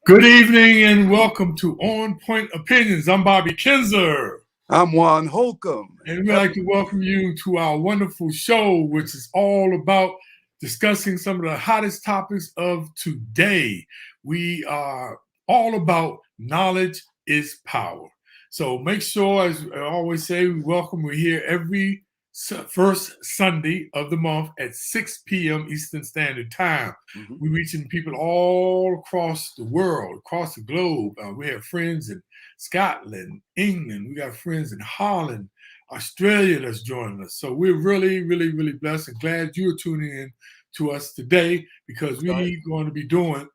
Good evening and welcome to On Point Opinions. I'm Bobby Kinzer. I'm Juan Holcomb. And we'd like to welcome you to our wonderful show, which is all about discussing some of the hottest topics of today. We are all about knowledge is power. So make sure, as I always say, we're here every first Sunday of the month at 6 p.m. Eastern Standard Time. Mhm. We're reaching people all across the world, across the globe. We have friends in Scotland, England. We got friends in Holland, Australia that's joining us. So we're really, really, really blessed and glad you're tuning in to us today because we're going to be doing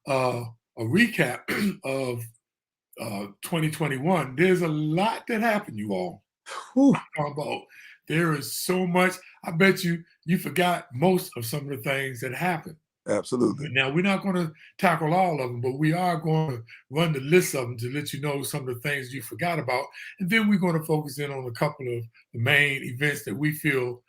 a recap of 2021. There's a lot that happened, you all. About there is so much. I bet you forgot most of some of the things that happened. Absolutely. Now we're not going to tackle all of them, but we are going to run the list of them to let you know some of the things you forgot about, and then we're going to focus in on a couple of the main events that we feel.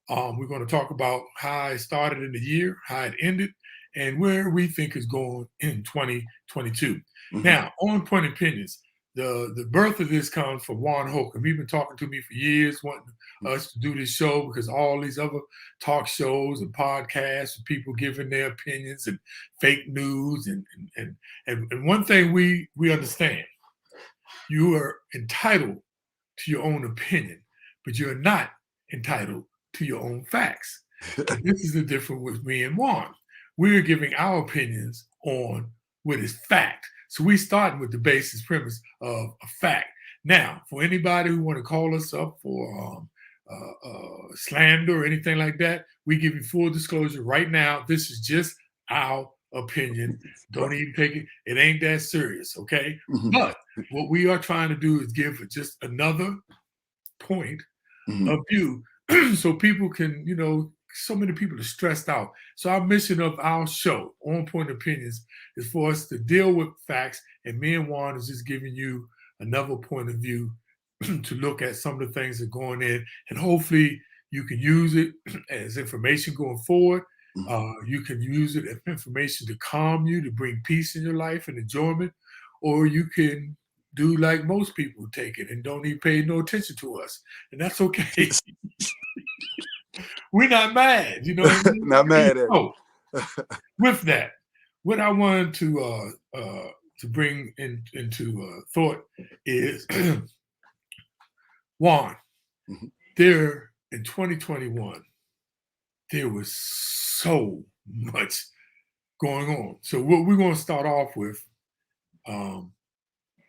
We're going to talk about how it started in the year, how it ended, and where we think is going in 2022. Mm-hmm. Now, On Point Opinions. The birth of this comes from Juan Holcomb. He's been talking to me for years, wanting us to do this show because all these other talk shows and podcasts and people giving their opinions and fake news and one thing we understand, you are entitled to your own opinion, but you're not entitled to your own facts. This is the difference with me and Juan. We're giving our opinions on what is fact. So we starting with the basis premise of a fact. Now, for anybody who want to call us up for slander or anything like that, we give you full disclosure right now. This is just our opinion. Don't even take it. It ain't that serious, okay? Mm-hmm. But what we are trying to do is give just another point of view so people can, so many people are stressed out. So our mission of our show, On Point Opinions, is for us to deal with facts, and me and Juan is just giving you another point of view to look at some of the things that are going in, and hopefully you can use it as information going forward. You can use it as information to calm you, to bring peace in your life and enjoyment, or you can do like most people take it and don't even pay no attention to us, and that's okay. We're not mad, Not mad at it. With that, what I wanted to bring into thought is Juan. There in 2021, there was so much going on. So what we're going to start off with, I'm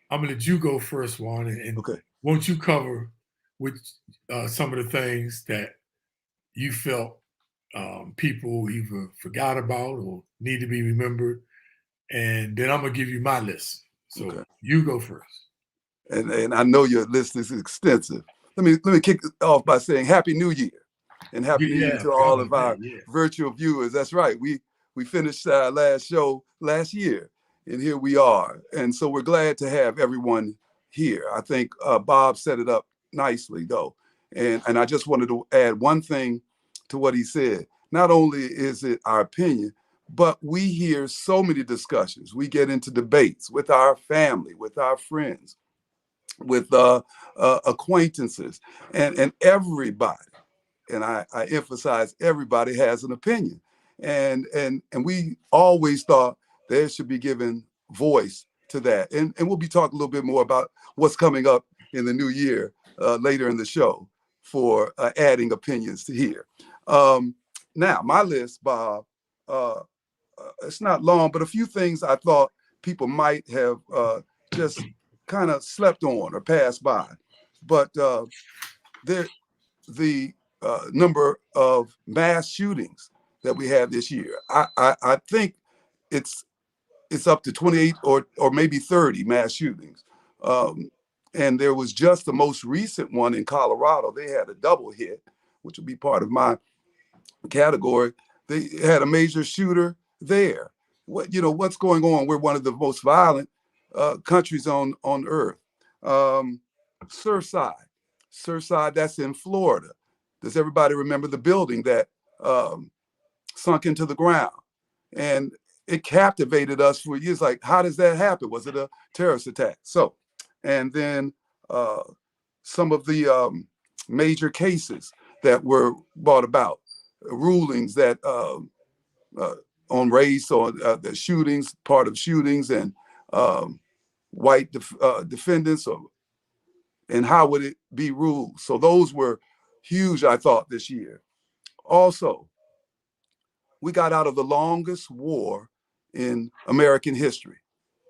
going to let you go first, Juan, and okay. Won't you cover with some of the things that you felt people either forgot about or need to be remembered, and then I'm gonna give you my list. So You go first. And I know your list is extensive. Let me kick it off by saying Happy New Year, and Happy New Year to all of our virtual viewers. That's right. We finished our last show last year, and here we are. And so we're glad to have everyone here. I think Bob set it up nicely, though, and I just wanted to add one thing to what he said. Not only is it our opinion, but we hear so many discussions. We get into debates with our family, with our friends, with acquaintances, and everybody. And I emphasize everybody has an opinion. And we always thought there should be given voice to that. And we'll be talking a little bit more about what's coming up in the new year later in the show for adding opinions to here. Now, my list, Bob, it's not long, but a few things I thought people might have just kind of slept on or passed by. But the number of mass shootings that we have this year, I think it's up to 28 or maybe 30 mass shootings. And there was just the most recent one in Colorado. They had a double hit, which would be part of my category. They had a major shooter there. What's going on? We're one of the most violent countries on earth. Surfside, that's in Florida. Does everybody remember the building that sunk into the ground? And it captivated us for years. Like, how does that happen? Was it a terrorist attack? So, and then some of the major cases that were brought about, rulings that on race, or the shootings, part of shootings, and white defendants, and how would it be ruled? So those were huge, I thought, this year. Also, we got out of the longest war in American history,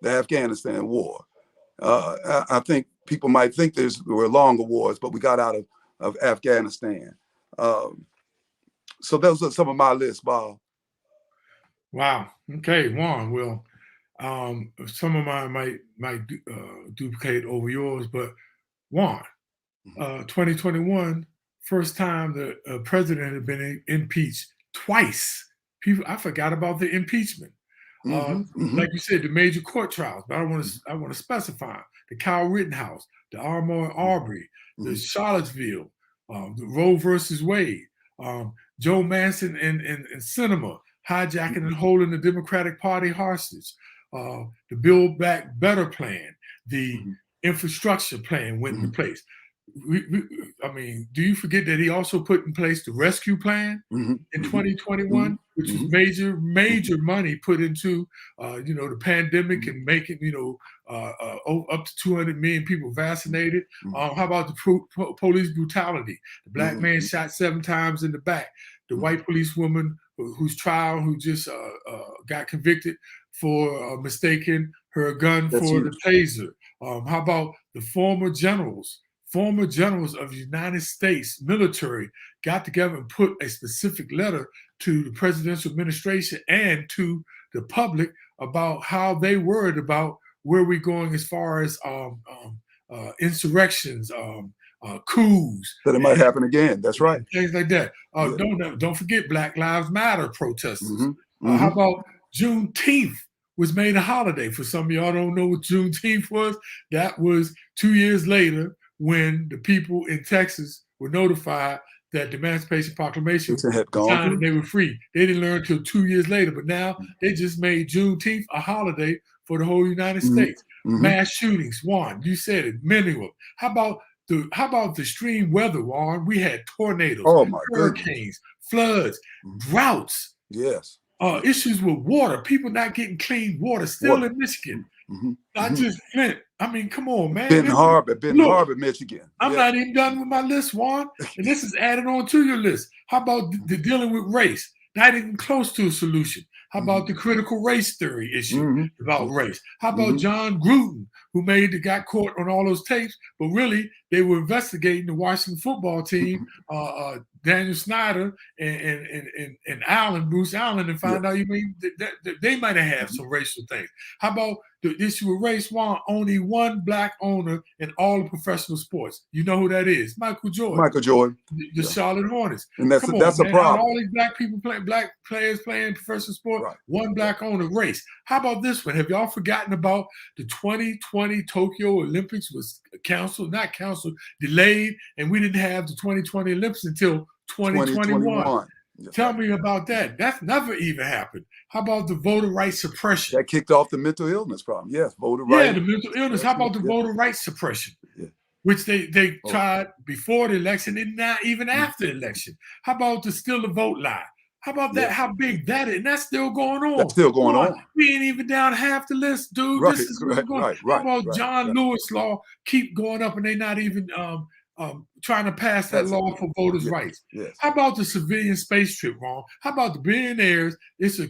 the Afghanistan war. I think people might think there were longer wars, but we got out of Afghanistan. So those are some of my lists, Bob. Wow. Okay, Juan. Well, some of mine might duplicate over yours, but Juan, 2021, first time the president had been impeached twice. I forgot about the impeachment. Like you said, the major court trials, but I want to specify the Kyle Rittenhouse, the Ahmaud Arbery, the Charlottesville, the Roe versus Wade, Joe Manchin and Sinema hijacking and holding the Democratic Party hostage, the Build Back Better plan, the infrastructure plan went into place. I mean, do you forget that he also put in place the rescue plan in 2021, which was major money put into, the pandemic and making, up to 200 million people vaccinated. How about the police brutality? The black man shot 7 times in the back. The white police woman whose trial, who just got convicted for mistaking her gun for the taser. How about the former generals of the United States military got together and put a specific letter to the presidential administration and to the public about how they worried about where we're going as far as insurrections, coups. That it might happen again. That's right. Things like that. Don't forget Black Lives Matter protesters. How about Juneteenth was made a holiday? For some of y'all don't know what Juneteenth was. That was 2 years later when the people in Texas were notified that the Emancipation Proclamation had gone and they were free. They didn't learn until 2 years later, but now they just made Juneteenth a holiday for the whole United States. Mass shootings, Juan, you said it, many of them. How about the extreme weather, Juan? We had tornadoes, hurricanes, floods, droughts. Yes. Issues with water, people not getting clean water still in Michigan. Not just Flint. I mean, come on, man. Benton Harbor, Michigan. I'm not even done with my list, Juan. And this is added on to your list. How about the dealing with race? Not even close to a solution. How about the critical race theory issue about race? How about John Gruden, who got caught on all those tapes, but really they were investigating the Washington football team, Daniel Snyder and Bruce Allen, and found out that they might have had some racial things. How about the issue with race? Only one black owner in all of professional sports. You know who that is? Michael Jordan. The Charlotte Hornets. And that's a problem. All these black players playing professional sport. One black owner, race. How about this one? Have y'all forgotten about the 2020 Tokyo Olympics was delayed, and we didn't have the 2020 Olympics until 2021. Tell me about that. That's never even happened. How about the voter rights suppression? That kicked off the mental illness problem. Yes, voter rights. Yeah, the mental illness. How about the voter rights suppression? Which they tried before the election and not even after the election. How about the still the vote lie? How about that? How big that is? And that's still going on. That's still going on. We ain't even down half the list, dude. This is what's going on. How about John Lewis law keep going up and they not even trying to pass that law for voters' rights? How about the civilian space trip, Ron? How about the billionaires? It's a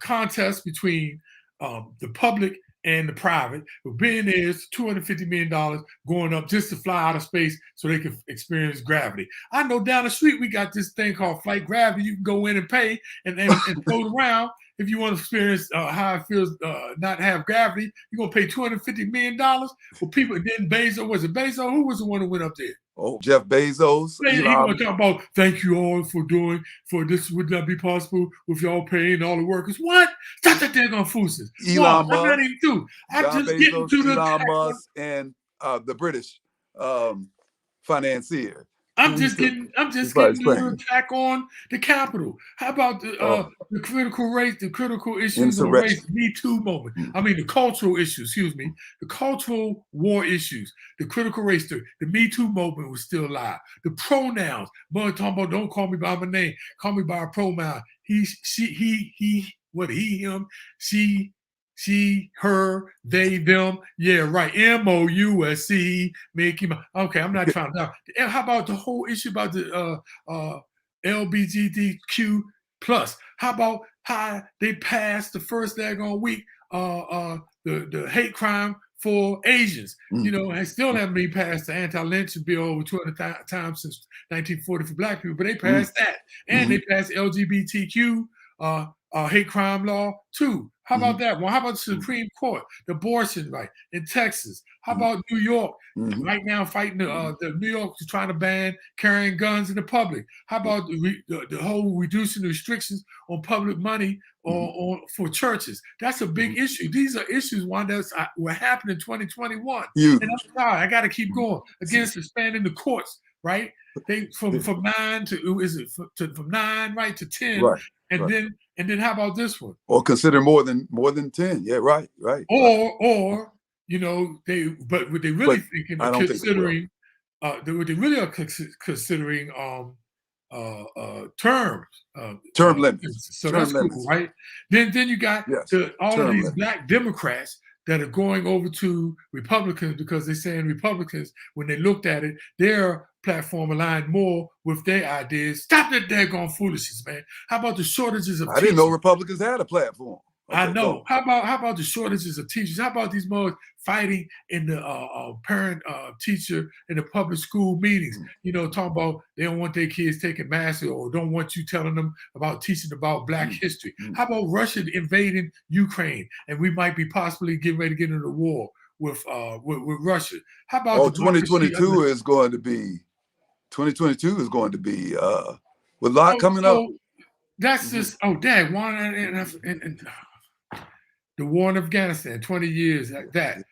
contest between the public and the private. The billionaires, $250 million going up just to fly out of space so they can experience gravity. I know down the street we got this thing called flight gravity. You can go in and pay and float around. If you want to experience how it feels not have gravity, you're going to pay $250 million for people. And then Bezos, was it Bezos? Who was the one who went up there? Oh, Jeff Bezos. He want to talk about thank you all for this would not be possible with y'all paying all the workers. What? Stop that thing on foolishness. Elon Musk. I'm not even through. I'm just getting to the Elon Musk and the British financier. I'm just getting the attack on the Capitol. How about the critical race, the critical issues of race, Me Too moment? I mean, the cultural issues, excuse me, the cultural war issues, the critical race, the Me Too movement was still alive. The pronouns, boy, talking about don't call me by my name, call me by a pronoun. He, she, he, what, he, him, she, her, they, them. Yeah, right. MOUSE, Mickey Mouse. Okay, I'm not trying to. How about the whole issue about the LGBTQ plus? How about how they passed the first daggone week the hate crime for Asians? You know, and still haven't been passed the anti-lynching bill over 200 times since 1940 for Black people, but they passed that, and they passed LGBTQ hate crime law too. How about that one? How about the Supreme Court, the abortion right in Texas? How about New York right now fighting the New York is trying to ban carrying guns in the public? How about the whole reducing the restrictions on public money or for churches? That's a big issue. These are issues one that's were happening in 2021. And I'm sorry, I got to keep going against expanding the courts. Right? They from 9 to from 9 right to 10. Right. And then how about this one? Or consider more than 10. Yeah, right. Or you know, what they really thinking considering what they really are considering terms. Term limits. So that's cool, right? Then you got all of these Black Democrats that are going over to Republicans because they're saying Republicans, when they looked at it, their platform aligned more with their ideas. Stop that daggone foolishness, man. How about the shortages of teachers? I didn't know Republicans had a platform. Okay, I know. How about the shortages of teachers? How about these more fighting in the parent teacher in the public school meetings? You know, talking about they don't want their kids taking math or don't want you telling them about teaching about Black history. How about Russia invading Ukraine and we might be possibly getting ready to get into the war with Russia? How about 2022 is going to be 2022 is going to be with a lot coming up. That's just dad, one and the war in Afghanistan, 20 years like that.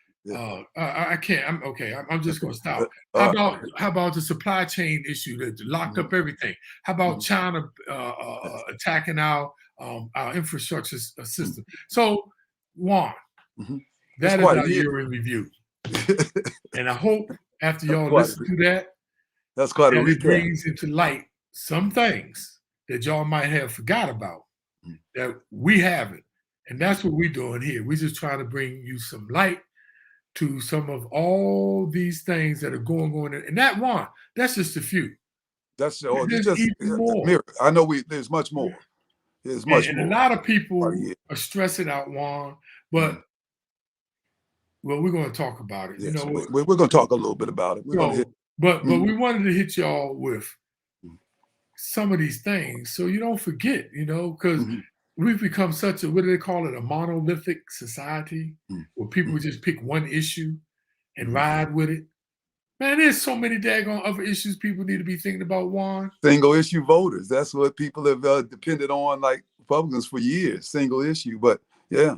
I can't. I'm okay. I'm just gonna stop. How about the supply chain issue that locked up everything? How about China attacking our infrastructure system? So, Juan, that is our year in review, and I hope after y'all listen to that, that's quite a recap. It brings into light some things that y'all might have forgot about that we haven't. And that's what we're doing here. We're just trying to bring you some light to some of all these things that are going on. And that one, that's just a few. That's just more. I know there's much more. There's much more. And a lot of people are stressing out, Juan, but well, we're going to talk about it. Yes, you know, we're going to talk a little bit about it. But we wanted to hit y'all with some of these things so you don't forget, you know, because we've become such a, what do they call it, a monolithic society where people just pick one issue and ride with it. Man, there's so many daggone other issues people need to be thinking about, Juan. Single issue voters. That's what people have depended on, like Republicans for years, single issue. But yeah.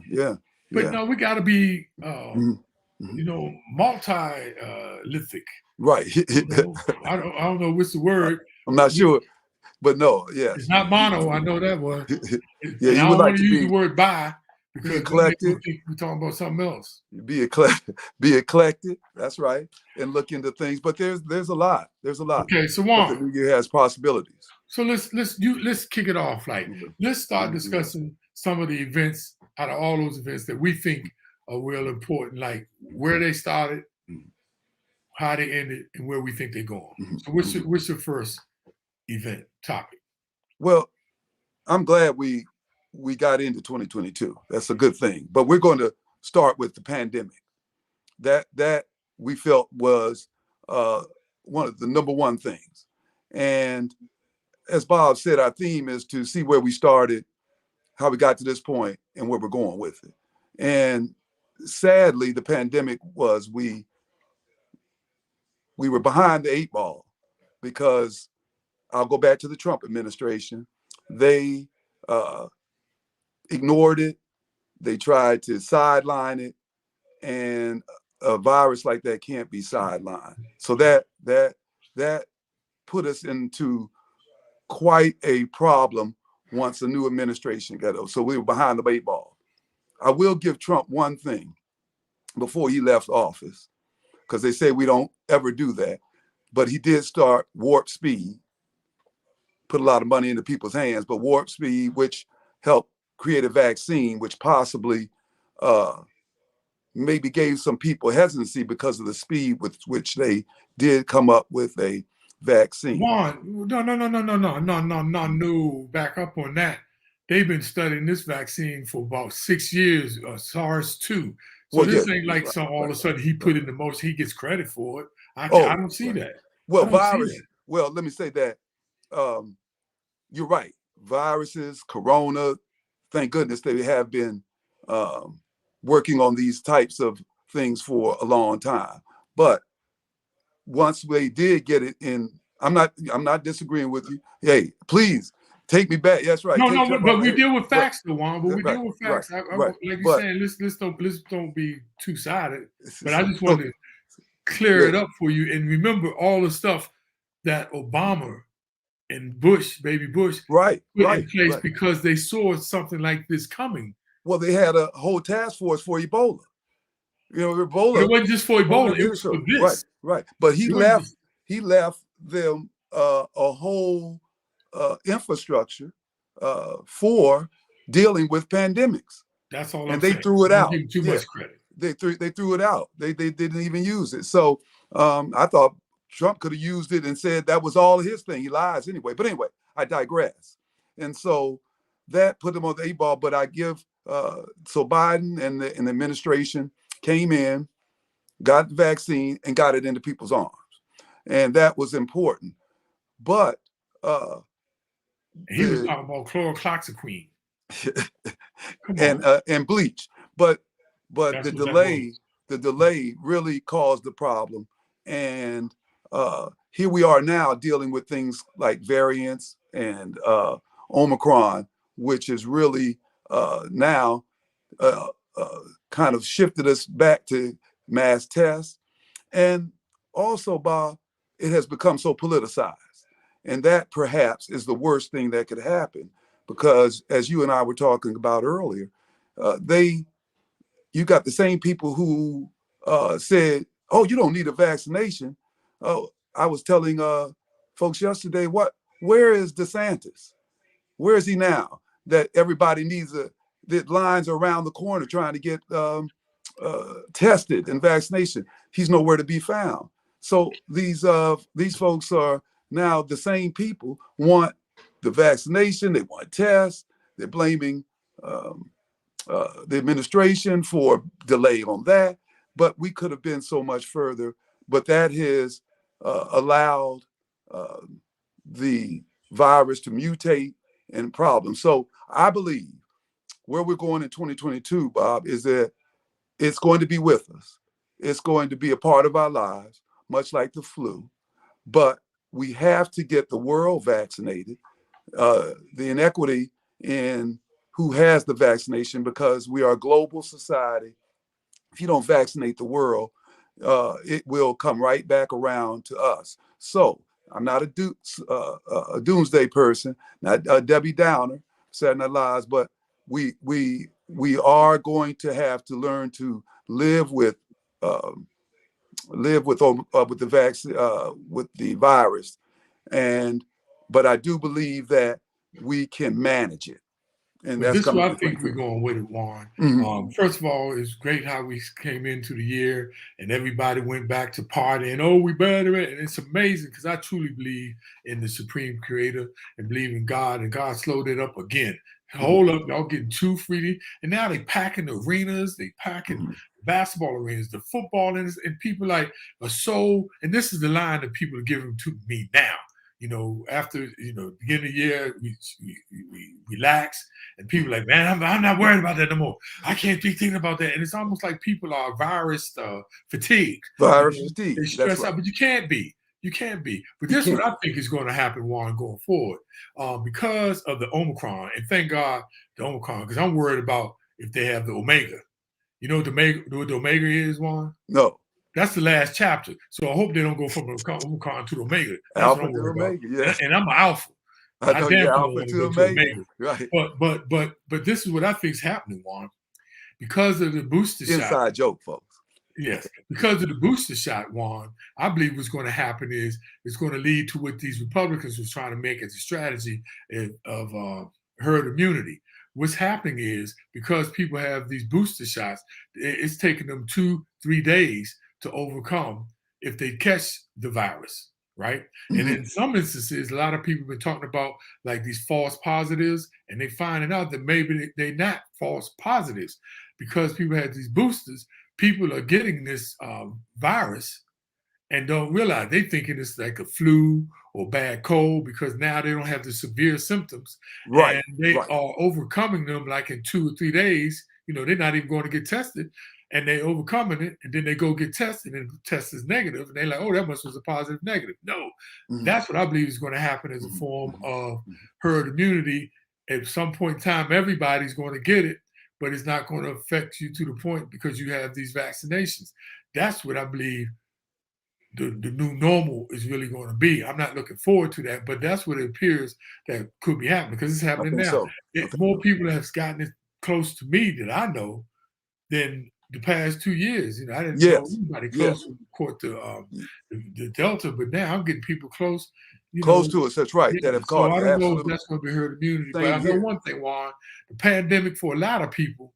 But no, we got to be, you know, multi-lithic. Right. You know? I don't know what's the word. I'm not sure. But no, yeah. It's not mono. I know that one. Yeah, you would like to use the word bi because eclectic. We're talking about something else. Be eclectic. That's right. And look into things. But there's a lot. There's a lot. Okay, so Juan, the new year has possibilities. So let's kick it off. Like let's start discussing some of the events out of all those events that we think are real important, like where they started, how they ended, and where we think they're going. So what's your first event topic? Well, I'm glad we got into 2022. That's a good thing. But we're going to start with the pandemic. That we felt was one of the number one things. And as Bob said, our theme is to see where we started, how we got to this point, and where we're going with it. And sadly, the pandemic was we were behind the 8 ball because I'll go back to the Trump administration. They ignored it. They tried to sideline it, and a virus like that can't be sidelined. So that put us into quite a problem once a new administration got over. So we were behind the 8 ball. I will give Trump one thing before he left office, because they say we don't ever do that. But he did start Warp Speed, put a lot of money into people's hands, but Warp Speed, which helped create a vaccine, which possibly maybe gave some people hesitancy because of the speed with which they did come up with a vaccine. Juan, no, back up on that. They've been studying this vaccine for about 6 years, SARS-2. So well, this ain't like all of a sudden he put in the motion, he gets credit for it. I don't see that. Well, virus. Well, let me say that you're right. Viruses, corona. Thank goodness they have been working on these types of things for a long time. But once they did get it in, I'm not disagreeing with you. Hey, please take me back. That's right. But we deal with facts, though, Juan. But we deal with facts. Like you're saying, let's don't be two-sided. But I just wanted to clear it up for you and remember all the stuff that Obama and baby Bush, put in place because they saw something like this coming. Well, they had a whole task force for Ebola. You know, Ebola. But it wasn't just for Ebola; it was for this. Right. But he left them a whole infrastructure for dealing with pandemics. That's all. And they threw it out. Give too much credit. They threw it out. They didn't even use it. So I thought Trump could have used it and said that was all his thing. He lies anyway. But anyway, I digress. And so that put him on the 8 ball. But I give so Biden and the administration came in, got the vaccine, and got it into people's arms. And that was important. But he was talking about chloroxyquine and bleach. But the delay really caused the problem. And here we are now dealing with things like variants and Omicron, which is really now kind of shifted us back to mass tests. And also, Bob, it has become so politicized. And that perhaps is the worst thing that could happen, because as you and I were talking about earlier, you got the same people who said, oh, you don't need a vaccination. Oh, I was telling folks yesterday, where is DeSantis? Where is he now? That everybody needs the lines around the corner trying to get tested and vaccination. He's nowhere to be found. So these folks are now the same people want the vaccination, they want tests, they're blaming the administration for delay on that, but we could have been so much further. But that has allowed the virus to mutate and problems. So I believe where we're going in 2022, Bob, is that it's going to be with us. It's going to be a part of our lives, much like the flu. But we have to get the world vaccinated. The inequity in who has the vaccination, because we are a global society. If you don't vaccinate the world, it will come right back around to us. So I'm not a doomsday person, not a Debbie Downer, Saturday Night Live, but we are going to have to learn to live with the vaccine, with the virus, but I do believe that we can manage it. And that's this is what I think we're going with it, Juan. Mm-hmm. First of all, it's great how we came into the year and everybody went back to partying. Oh, we better it. And it's amazing because I truly believe in the Supreme Creator and believe in God, and God slowed it up again. Hold up, y'all getting too freely. And now they packing the arenas, they packing basketball arenas, the football arenas, and people like are so, and this is the line that people are giving to me now. You know, after, beginning of the year, we relax, and people are like, man, I'm not worried about that no more. I can't be thinking about that. And it's almost like people are virus fatigued. Virus fatigue. They stress out, but you can't be. You can't be. But this is what I think is going to happen, Juan, going forward, because of the Omicron. And thank God the Omicron, because I'm worried about if they have the Omega. You know what the Omega is, Juan? No. That's the last chapter. So I hope they don't go from Omicron to the Omega. That's Alpha what I'm to worried about. Omega, yes. And I'm an Alpha. I know you're don't Alpha want to to go to Omega. Omega. Right. But this is what I think is happening, Juan. Because of the booster shot. Inside joke, folks. Yes, because of the booster shot, Juan, I believe what's going to happen is it's going to lead to what these Republicans was trying to make as a strategy of herd immunity. What's happening is because people have these booster shots, it's taking them 2-3 days to overcome if they catch the virus, right? Mm-hmm. And in some instances, a lot of people have been talking about like these false positives, and they're finding out that maybe they're not false positives because people had these boosters. People are getting this virus and don't realize they're thinking it's like a flu or bad cold because now they don't have the severe symptoms. Right. And they are overcoming them like in 2 or 3 days. You know, they're not even going to get tested and they're overcoming it. And then they go get tested and the test is negative. And they're like, oh, that must was a positive negative. No, that's what I believe is going to happen as a form of herd immunity. At some point in time, everybody's going to get it, but it's not going to affect you to the point because you have these vaccinations. That's what I believe the new normal is really going to be. I'm not looking forward to that, but that's what it appears that could be happening because it's happening now. More people have gotten it close to me that I know than the past 2 years. You know, I didn't know anybody close who caught the Delta, but now I'm getting people close. Close to us, that's right. That have caught so I don't know if that's going to be herd immunity. But I know one thing, Juan, the pandemic for a lot of people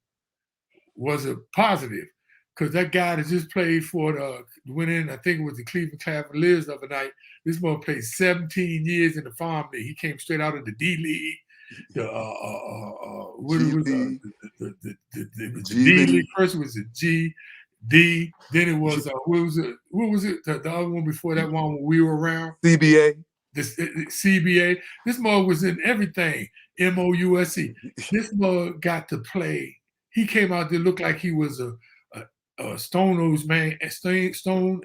was a positive because that guy that just played went in, I think it was the Cleveland Cavaliers the other night. This boy played 17 years in the farm league. He came straight out of the D League. The D League first was the D, then it was what was it? The other one before that one when we were around? CBA. CBA. This mug was in everything. MOUSE. This mug got to play. He came out there looked like he was a Stone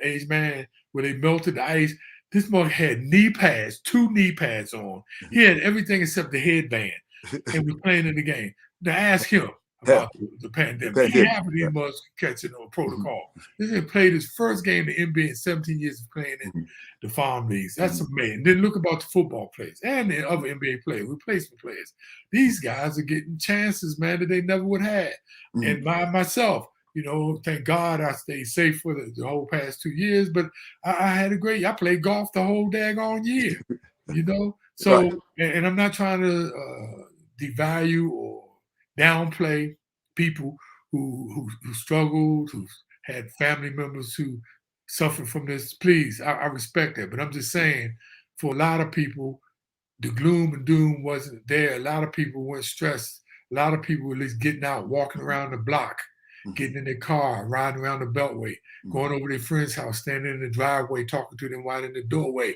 Age man, where they melted the ice. This mug had 2 knee pads on. He had everything except the headband, and was playing in the game. Now ask him about the pandemic. He happened to be catching on protocol. This guy played his first game in the NBA in 17 years of playing in the farm leagues. That's amazing. Then look about the football players and the other NBA players, replacement players. These guys are getting chances, man, that they never would have. And myself, you know, thank God I stayed safe for the whole past 2 years, but I had I played golf the whole daggone year, you know? So, and I'm not trying to devalue or downplay people who struggled, who had family members who suffered from this. Please, I respect that. But I'm just saying, for a lot of people, the gloom and doom wasn't there. A lot of people weren't stressed. A lot of people were at least getting out, walking around the block, getting in their car, riding around the beltway, going over their friend's house, standing in the driveway, talking to them right in the doorway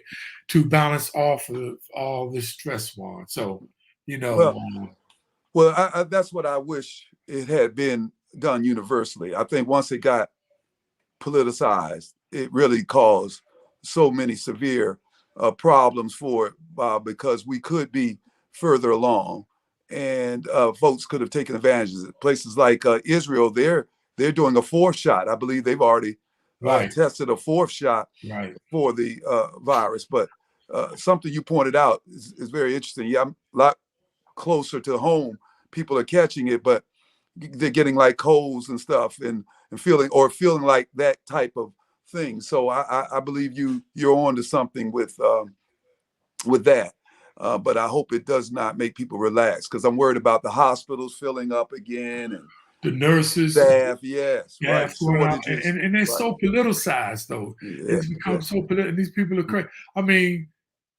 to balance off of all this stress, Juan. So, you know. Well, that's what I wish it had been done universally. I think once it got politicized, it really caused so many severe problems for it because we could be further along and folks could have taken advantage of it. Places like Israel, they're doing a 4th shot. I believe they've already tested a 4th shot for the virus. But something you pointed out is very interesting. Yeah, I'm a lot closer to home. People are catching it, but they're getting like colds and stuff and feeling like that type of thing. So I believe you're on to something with that. But I hope it does not make people relax because I'm worried about the hospitals filling up again and the nurses, staff, shortages, and they're so politicized though. It's become so political. And these people are crazy. I mean,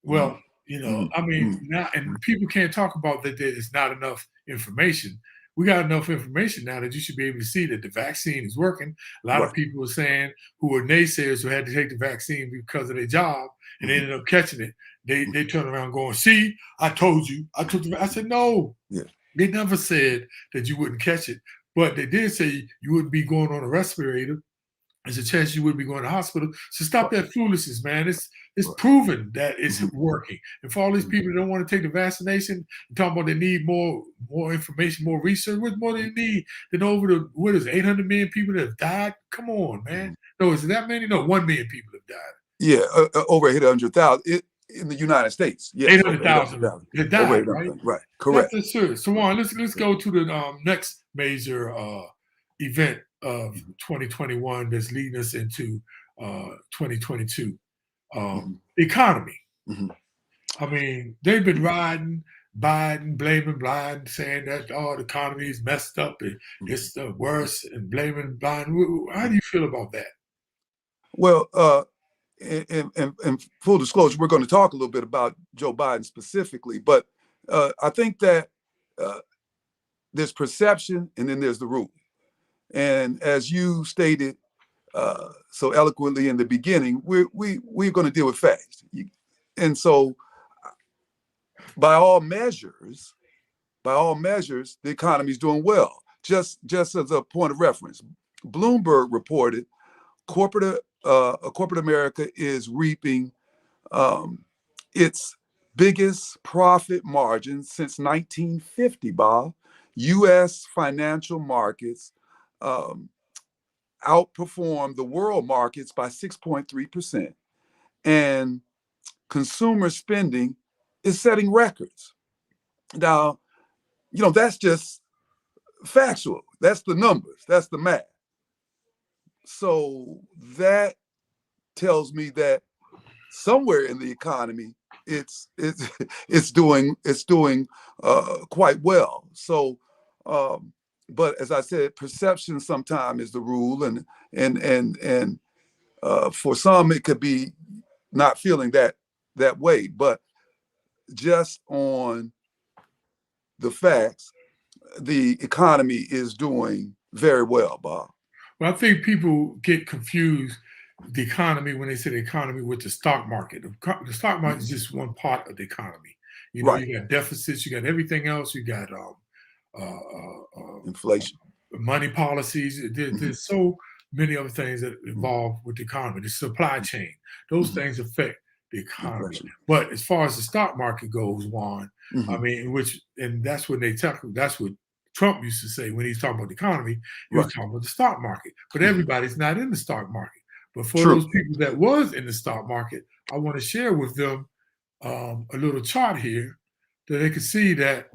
well, you know, I mean, now and people can't talk about that there's not enough information. We got enough information now that you should be able to see that the vaccine is working. A lot of people are saying who were naysayers who had to take the vaccine because of their job and they ended up catching it. They turn around going, see, I told you. I said, no. They never said that you wouldn't catch it. But they did say you wouldn't be going on a respirator there's a chance you would be going to hospital. So stop that foolishness, man. It's proven that it's working. And for all these people that don't want to take the vaccination, talking about they need more information, more research. What more they need than over the 800 million people that have died? Come on, man. No, is it that many? No, 1 million people have died. Yeah, over 800,000 in the United States. Yes, 800,000 have died, right? Right, correct. That's serious. So Juan, let's go to the next major event of 2021 that's leading us into 2022. Economy. I mean, they've been riding Biden, blaming Biden, saying that the economy is messed up and it's the worst, and blaming Biden. How do you feel about that? Well, in full disclosure, we're going to talk a little bit about Joe Biden specifically, but I think that there's perception and then there's the rule. And as you stated so eloquently in the beginning, we're going to deal with facts. And so by all measures, the economy is doing well. Just as a point of reference, Bloomberg reported corporate America is reaping its biggest profit margin since 1950, Bob. U.S. financial markets outperformed the world markets by 6.3%. And consumer spending is setting records. Now, that's just factual. That's the numbers. That's the math. So that tells me that somewhere in the economy, it's doing quite well. So, but as I said, perception sometimes is the rule, and for some it could be not feeling that way. But just on the facts, the economy is doing very well, Bob. Well, I think people get confused the economy when they say the economy with the stock market. The stock market is just one part of the economy. You got deficits, you got everything else, you got inflation, money policies. There's so many other things that involve with the economy. The supply chain, those things affect the economy. Inflation. But as far as the stock market goes, Juan, I mean, that's what that's what Trump used to say when he's talking about the economy. He was talking about the stock market. But everybody's not in the stock market. But for those people that was in the stock market, I want to share with them a little chart here that they can see that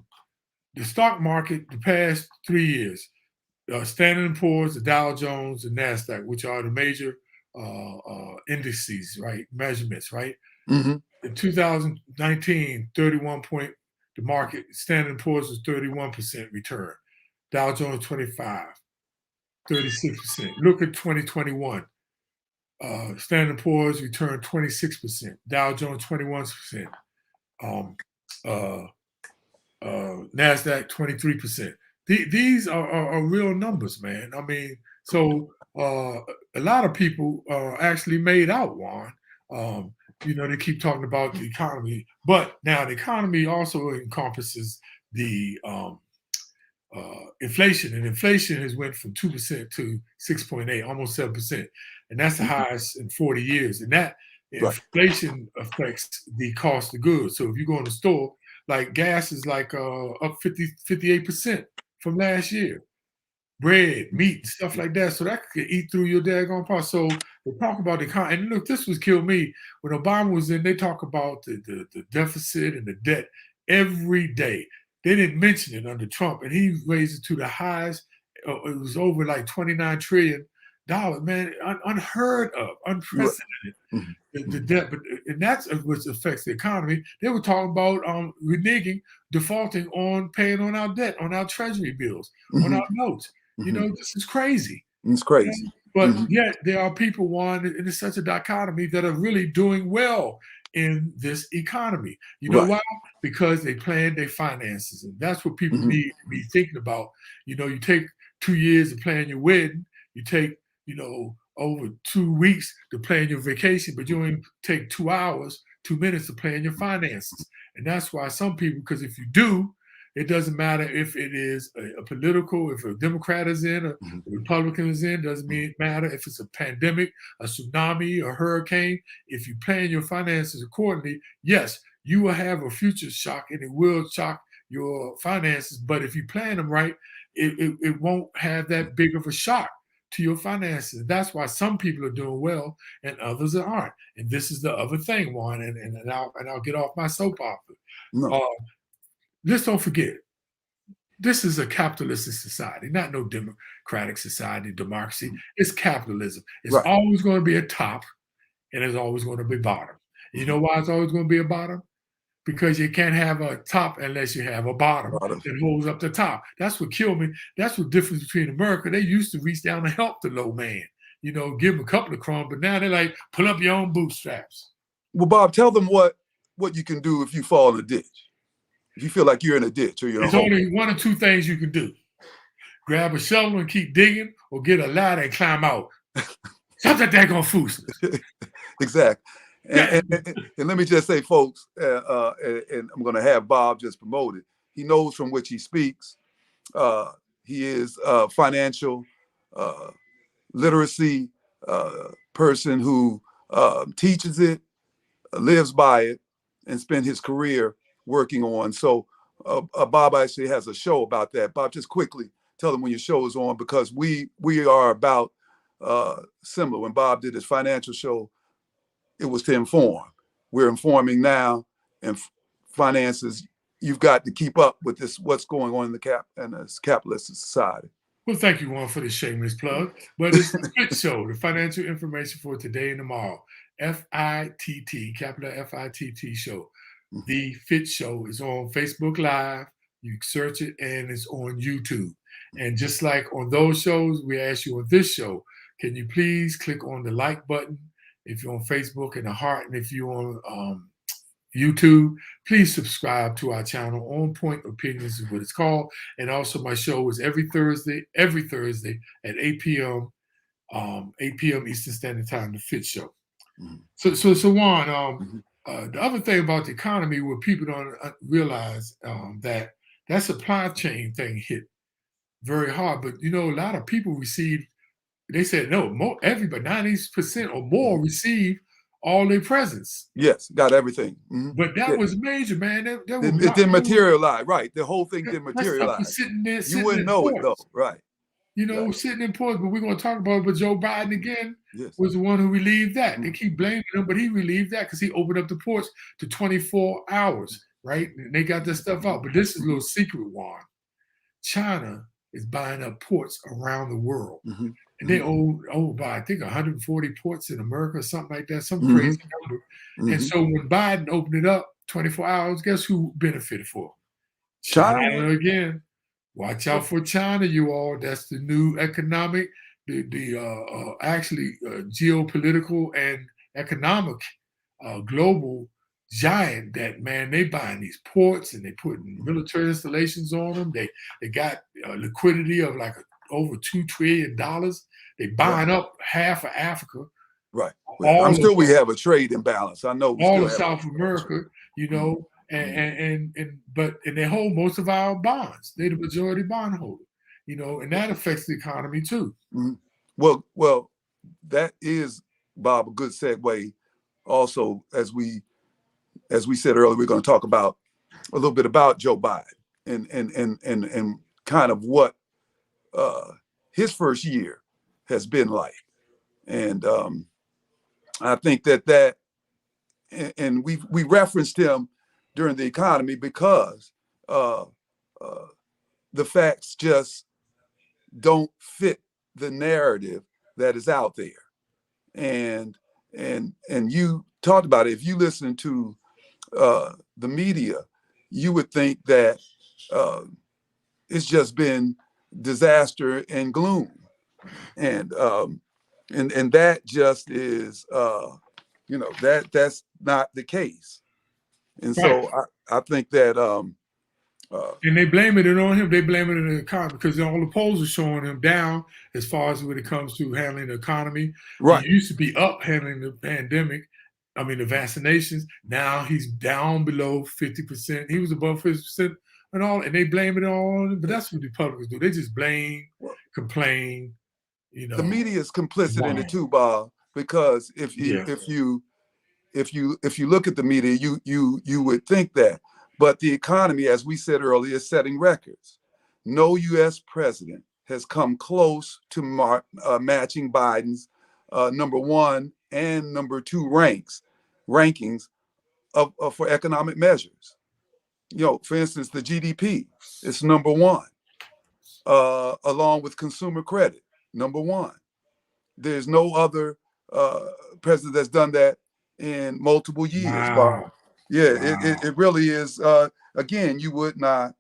the stock market, the past 3 years, Standard & Poor's, the Dow Jones, the NASDAQ, which are the major indices, right, measurements, right? In 2019, the market, Standard & Poor's was 31% return. Dow Jones 25, 36%. Look at 2021. Standard & Poor's returned 26%. Dow Jones 21%. NASDAQ 23%. These are real numbers, man. I mean, so a lot of people actually made out, Juan. They keep talking about the economy, but now the economy also encompasses the inflation, and inflation has went from 2% to 6.8, almost 7%, and that's the highest in 40 years. And that inflation affects the cost of goods. So if you go in the store, like gas is like up 58% from last year. Bread, meat, stuff like that. So that could eat through your daggone part. So they talk about the economy. And look, this was killed me. When Obama was in, they talk about the deficit and the debt every day. They didn't mention it under Trump, and he raised it to the highest. It was over like $29 trillion. Man, unheard of, unprecedented. The debt, and that's what affects the economy. They were talking about reneging, defaulting on paying on our debt, on our treasury bills, on our notes. This is crazy. It's crazy. But yet there are people, Juan, and it's such a dichotomy, that are really doing well in this economy. You know why? Because they plan their finances. And that's what people need to be thinking about. You take 2 years to plan your wedding. You take, over 2 weeks to plan your vacation, but you only take 2 hours, 2 minutes to plan your finances. And that's why some people, because if you do, It doesn't matter if it is a political, if a Democrat is in, a Republican is in, doesn't matter if it's a pandemic, a tsunami, a hurricane. If you plan your finances accordingly, yes, you will have a future shock and it will shock your finances. But if you plan them right, it won't have that big of a shock to your finances. That's why some people are doing well and others aren't. And this is the other thing, Juan, and I'll get off my soapbox. No. Let's don't forget, this is a capitalistic society, not no democratic society, democracy. It's capitalism. It's always going to be a top and there's always going to be bottom. You know why it's always going to be a bottom? Because you can't have a top unless you have a bottom that holds up the top. That's what killed me. That's the difference between America. They used to reach down to help the low man, you know, give them a couple of crumbs, but now they're like, pull up your own bootstraps. Well, Bob, tell them what you can do if you fall in a ditch. If you feel like you're in a ditch or you're There's only one or two things you can do. Grab a shovel and keep digging, or get a ladder and climb out. Stop that daggone foolishness. Exactly. And let me just say, folks, and I'm going to have Bob just promote it. He knows from which he speaks. He is a financial literacy person who teaches it, lives by it, and spent his career working on. So Bob actually has a show about that. Bob, just quickly tell them when your show is on, because we are about similar. When Bob did his financial show, it was to inform. We're informing now, and finances, you've got to keep up with this, what's going on in this capitalist society. Well, thank you, Juan, for the shameless plug. But it's the FIT show, the financial information for today and tomorrow. FITT, capital FITT show. The FIT show is on Facebook Live. You search it and it's on YouTube. And just like on those shows, we ask you on this show, can you please click on the like button if you're on Facebook, and the heart, and if you're on YouTube, please subscribe to our channel. On Point Opinions is what it's called. And also my show is every Thursday at 8 p.m. 8 p.m. Eastern Standard Time, the FIT show. So Juan, the other thing about the economy, what people don't realize, that supply chain thing hit very hard. But you know, a lot of people received. They said no, everybody, 90% or more received all their presents. Yes, got everything. But that was major, man. It didn't materialize, right? The whole thing didn't materialize. Sitting there, you wouldn't know it though, right? You know, sitting in ports. But we're going to talk about it. But Joe Biden again was the one who relieved that. They keep blaming him, but he relieved that because he opened up the ports to 24 hours, right? And they got this stuff out. But this is a little secret, Juan. China is buying up ports around the world. And they own by, I think, 140 ports in America or something like that, some crazy number. And so when Biden opened it up 24 hours, guess who benefited for? China again. Watch out for China, you all. That's the new economic, actually geopolitical and economic global giant that, man, they buying these ports and they putting military installations on them. They got liquidity of like over $2 trillion. They buying up half of Africa. Right. I'm sure we have a trade imbalance. I know all of South America, you know, and they hold most of our bonds. They're the majority bondholder, you know, and that affects the economy too. Well, that is, Bob, a good segue. Also, as we said earlier, we're going to talk about a little bit about Joe Biden and kind of what his first year has been like. And I think that and we referenced him during the economy because the facts just don't fit the narrative that is out there. And you talked about it. If you listen to the media, you would think that it's just been disaster and gloom, and that just is that's not the case. And so I think that and they blame it on him. They blame it on the economy because all the polls are showing him down as far as when it comes to handling the economy. Right. He used to be up handling the pandemic. I mean, the vaccinations. Now he's down below 50%. He was above 50% and all, and they blame it on. But that's what Republicans do. They just blame, complain. You know, the media is complicit in it too, Bob. Because if you look at the media, you would think that. But the economy, as we said earlier, is setting records. No U.S. president has come close to matching Biden's #1 and #2 rankings for economic measures. You know, for instance, the GDP is #1, along with consumer credit, #1. There's no other president that's done that in multiple years. Wow. Bob. Yeah, wow. It really is. Again, you would not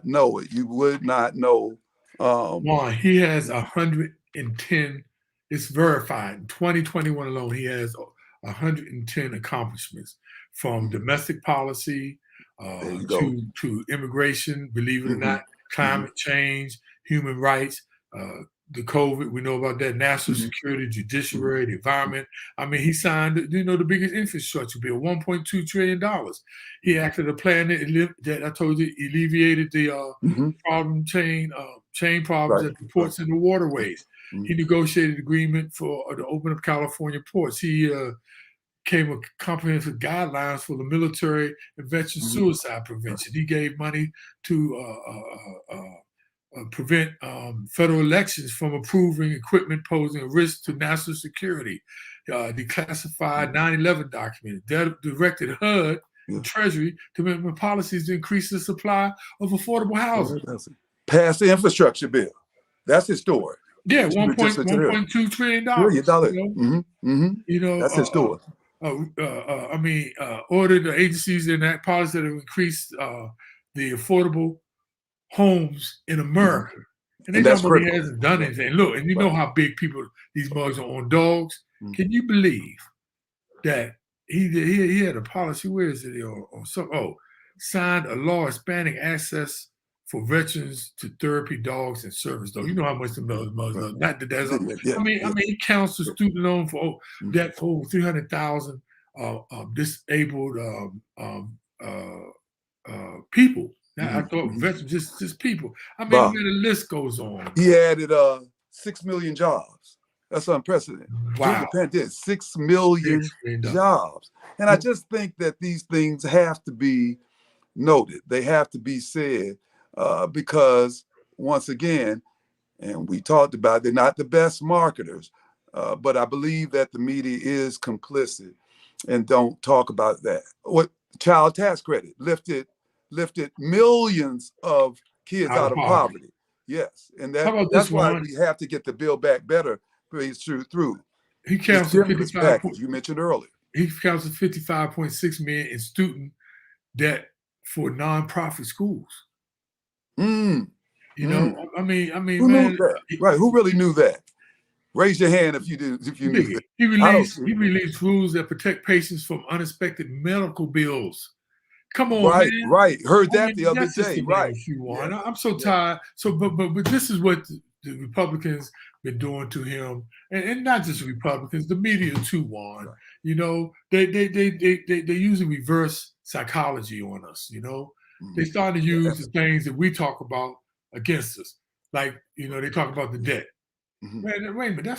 know it. You would not know. Juan, he has 110. It's verified. In 2021 alone, he has 110 accomplishments, from domestic policy to immigration, believe it or not, climate change, human rights, the COVID, we know about that, national security, judiciary, the environment. I mean, he signed, the biggest infrastructure bill, $1.2 trillion. He acted a plan that I told you alleviated the chain problems at the ports and the waterways. He negotiated agreement for to open up California ports. He came with comprehensive guidelines for the military and veteran suicide prevention. He gave money to prevent federal elections from approving equipment posing a risk to national security. Declassified 9/11 document, directed HUD and Treasury to implement policies to increase the supply of affordable housing. Passed the infrastructure bill. That's historic. Yeah, $1.2 trillion. That's historic. Ordered the agencies to enact policies that have increased the affordable homes in America. And they know he hasn't done anything. Look, and you know how big these mugs are on dogs. Can you believe that he had a policy, where is it? Signed a law expanding access for veterans to therapy dogs and service dogs. You know how much the mugs are. Not that that's he counts the student loan for debt for over 300,000 disabled people. I thought veterans, just people. I mean, the list goes on. He added 6 million jobs. That's unprecedented. Wow. 6 million jobs. And I just think that these things have to be noted. They have to be said because, once again, and we talked about, they're not the best marketers, but I believe that the media is complicit and don't talk about that. What child tax credit lifted millions of kids out of poverty. Yes, and that's why we have to get the Build Back Better through. He counts 55. You mentioned earlier. He counts 55.6 million in student debt for nonprofit schools. You know, I mean, who knew that? Right? Who really knew that? Raise your hand if you did. If you knew that. He released rules that protect patients from unexpected medical bills. Come on, man. Right. Heard that the other day. Right. Yeah. I'm so tired. So, but this is what the Republicans been doing to him, and not just the Republicans, the media too, Juan. Right. You know, they using reverse psychology on us. You know, they started to use the things that we talk about against us, like they talk about the debt. Man, wait a minute.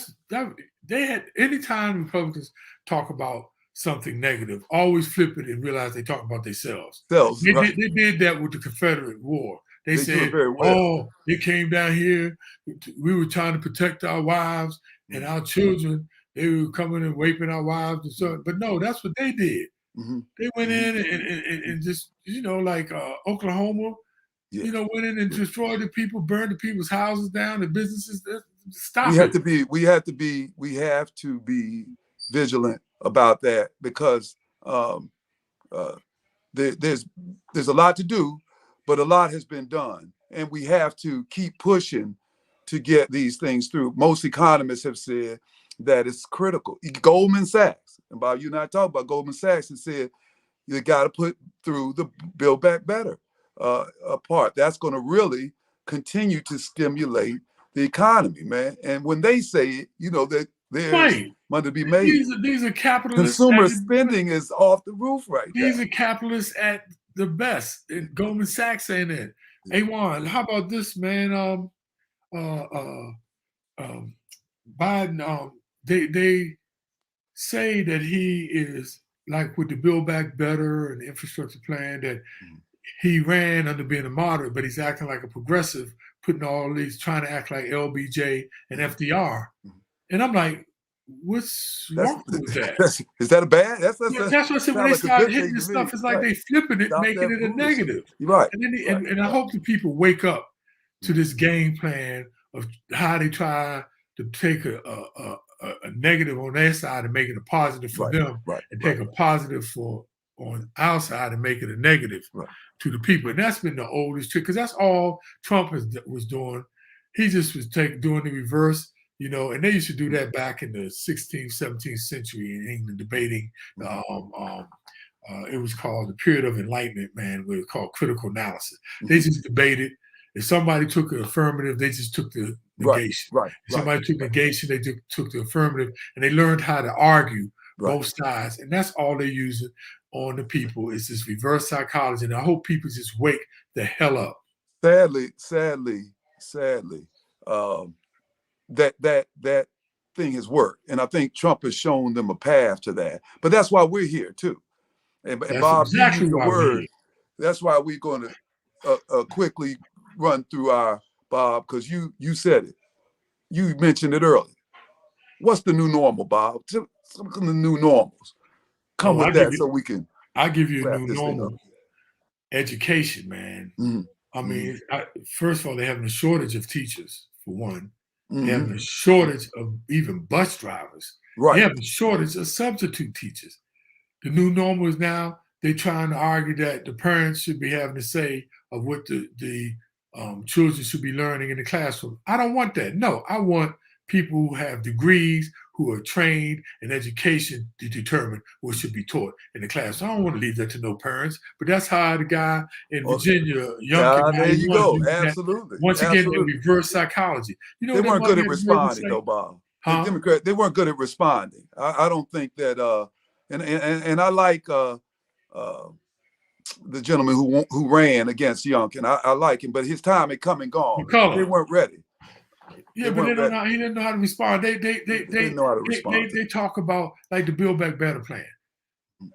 They had anytime Republicans talk about something negative, always flip it and realize they talk about themselves. They did that with the Confederate War. They said, they came down here. We were trying to protect our wives and our children. They were coming and raping our wives and so. But no, that's what they did. They went in and just, like Oklahoma, went in and destroyed the people, burned the people's houses down, the businesses. Stop it. We have to be vigilant about that, because there's a lot to do, but a lot has been done, and we have to keep pushing to get these things through. Most economists have said that it's critical. Goldman Sachs, and Bob, you and I talked about Goldman Sachs, and said you got to put through the Build Back Better part. That's going to really continue to stimulate the economy, man. And when they say it, that there's money to be made. These are capitalists. Consumer spending is off the roof right now. These are capitalists at the best. And Goldman Sachs saying that. A1, how about this, man? Biden, they say that he is like with the Build Back Better and the infrastructure plan that he ran under being a moderate, but he's acting like a progressive, putting all these, trying to act like LBJ and FDR. And I'm like, what's wrong with that? Is that a bad? That's what I said. When they start hitting this stuff, it's like they flipping it, making it a negative. Right. And I hope the people wake up to this game plan of how they try to take a negative on their side and make it a positive for them, and take a positive on our side and make it a negative to the people. And that's been the oldest trick, because that's all Trump was doing. He just was doing the reverse, and they used to do that back in the 16th, 17th century in England, debating. It was called the period of enlightenment, man, where it was called critical analysis. They just debated. If somebody took the affirmative, they just took the negation. If somebody took negation, they took the affirmative, and they learned how to argue both sides. And that's all they're using on the people, is this reverse psychology. And I hope people just wake the hell up. Sadly, that thing has worked. And I think Trump has shown them a path to that. But that's why we're here too. And Bob, exactly you used the word. That's why we're going to quickly run through our, Bob, because you said it. You mentioned it earlier. What's the new normal, Bob? Some of the new normals. Come with that so we can. I'll give you a new normal. Education, man. I mean, first of all, they're having a shortage of teachers, for one. They're having a shortage of even bus drivers. They have a shortage of substitute teachers. The new normal is now they're trying to argue that the parents should be having a say of what the children should be learning in the classroom. I don't want that. No, I want people who have degrees, who are trained in education to determine what should be taught in the class. I don't want to leave that to no parents, but that's how the guy in Virginia, young kid, there you go. Absolutely. Once again, the reverse psychology. They weren't good at responding, though, Bob. The Democrats, they weren't good at responding. I don't think that, and I like the gentleman who ran against Youngkin. I like him, but his time had come and gone. They weren't ready. Yeah, but he didn't know how to respond. They didn't know how to respond. They talk about like the Build Back Better plan.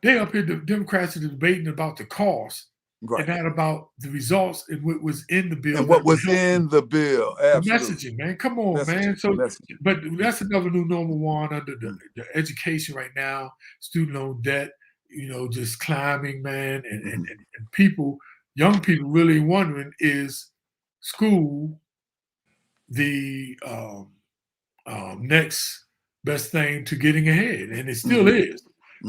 They up here, the Democrats are debating about the cost and not about the results and what was in the bill. And what was in the bill. Absolutely. The messaging, man. Come on, man. So, but that's another new normal one under the education right now. Student loan debt, just climbing, man. And people, young people really wondering, is school the next best thing to getting ahead? And it still is.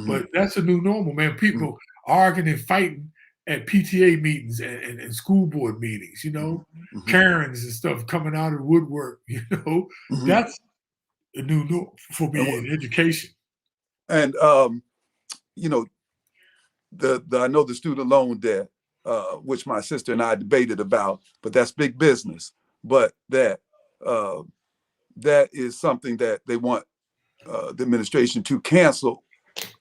But that's a new normal, man. People arguing and fighting at PTA meetings and school board meetings, Karens and stuff coming out of the woodwork, That's a new normal for me in education. And I know the student loan debt, which my sister and I debated about, but that's big business. But that is something that they want the administration to cancel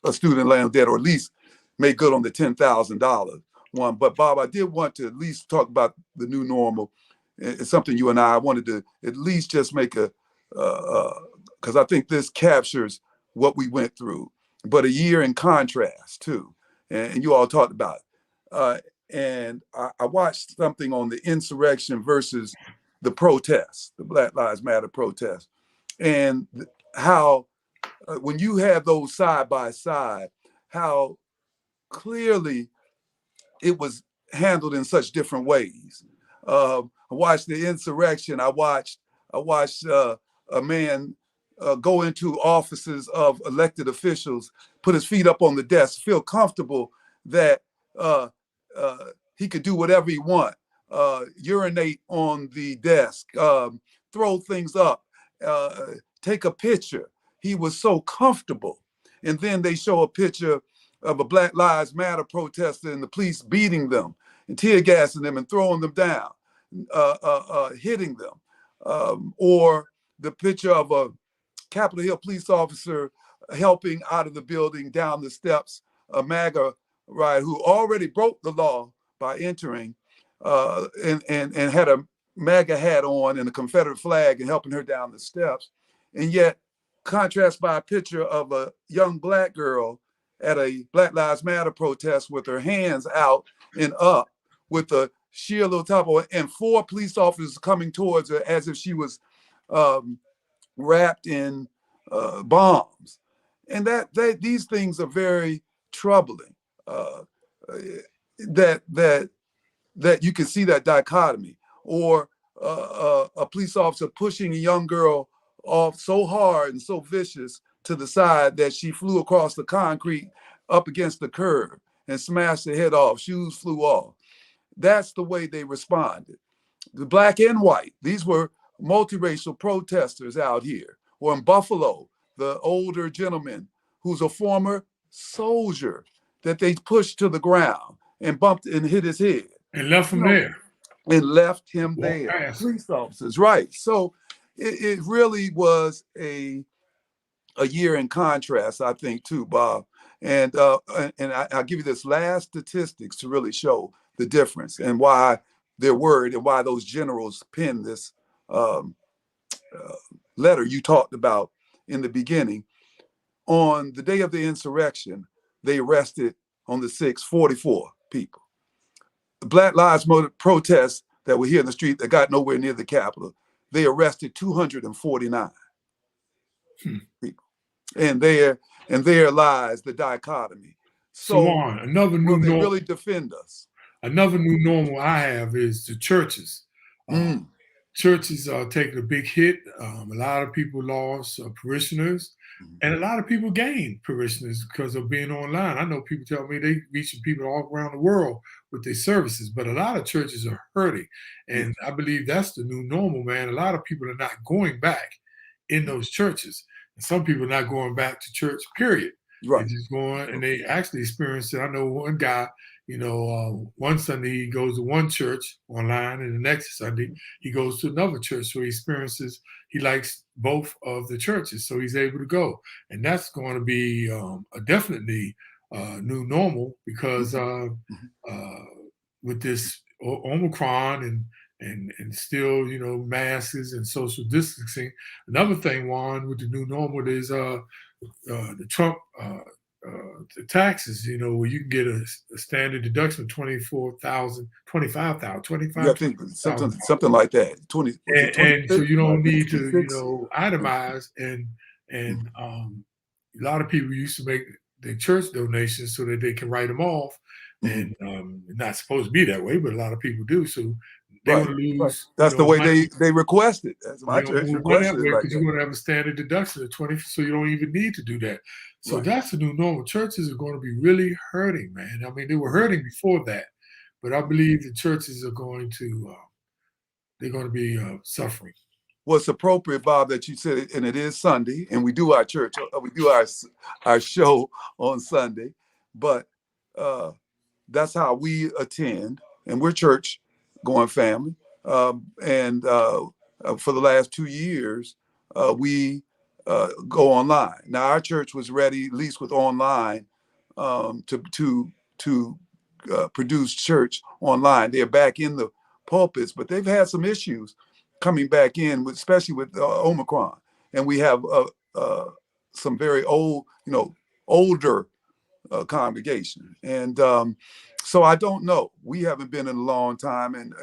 a student loan debt, or at least make good on the $10,000 one. But Bob, I did want to at least talk about the new normal. It's something you and I wanted to at least just make because I think this captures what we went through, but a year in contrast too. And you all talked about it. And I watched something on the insurrection versus the protests, the Black Lives Matter protests, and how when you have those side by side, how clearly it was handled in such different ways. I watched the insurrection. I watched a man go into offices of elected officials, put his feet up on the desk, feel comfortable that he could do whatever he want, urinate on the desk, throw things up, take a picture. He was so comfortable. And then they show a picture of a Black Lives Matter protester and the police beating them and tear gassing them and throwing them down, hitting them. Or the picture of a Capitol Hill police officer helping out of the building down the steps, a MAGA right, who already broke the law by entering and had a MAGA hat on and a Confederate flag and helping her down the steps. And yet, contrast by a picture of a young Black girl at a Black Lives Matter protest with her hands out and up with a shield on top of her, and 4 police officers coming towards her as if she was wrapped in bombs. And these things are very troubling. That you can see that dichotomy, or a police officer pushing a young girl off so hard and so vicious to the side that she flew across the concrete up against the curb and smashed her head off. Shoes flew off. That's the way they responded. The Black and white, these were multiracial protesters out here. Or in Buffalo, the older gentleman who's a former soldier that they pushed to the ground and bumped and hit his head. And left him there. And left him there. Police officers, right. So it really was a year in contrast, I think, too, Bob. And I'll give you this last statistics to really show the difference and why they're worried and why those generals penned this letter you talked about in the beginning. On the day of the insurrection, they arrested on the 6th, 44 people. The Black Lives Matter protests that were here in the street that got nowhere near the Capitol, they arrested 249 people. And there lies the dichotomy. So on, another new normal. They really defend us. Another new normal I have is the churches. Churches are taking a big hit. A lot of people lost parishioners, and a lot of people gained parishioners because of being online. I know people tell me they reaching people all around the world with their services, but a lot of churches are hurting. And I believe that's the new normal, man. A lot of people are not going back in those churches. And some people are not going back to church, period. Right. They're just going, and they actually experienced it. I know one guy, one Sunday he goes to one church online, and the next Sunday he goes to another church. So he likes both of the churches, so he's able to go. And that's going to be a definitely new normal because with this Omicron and still, masks and social distancing. Another thing, Juan, with the new normal is the Trump the taxes, where you can get a standard deduction of $24,000, $25,000. Yeah, I think something like that. 20, and so you don't need to, itemize and a lot of people used to make their church donations so that they can write them off. And not supposed to be that way, but a lot of people do. So they want to lose. Right. That's the way they requested. That's my church requested. Because you're going to have a standard deduction of 20, so you don't even need to do that. So that's the new normal. Churches are going to be really hurting, man. I mean, they were hurting before that, but I believe the churches are going to they're going to be suffering. What's appropriate, Bob, that you said, and it is Sunday, and we do our church, we do our show on Sunday, but that's how we attend, and we're church going family. And for the last 2 years, we go online. Now our church was ready, at least with online, to produce church online. They're back in the pulpits, but they've had some issues coming back in, especially with Omicron. And we have some very older congregation. And so I don't know. We haven't been in a long time, and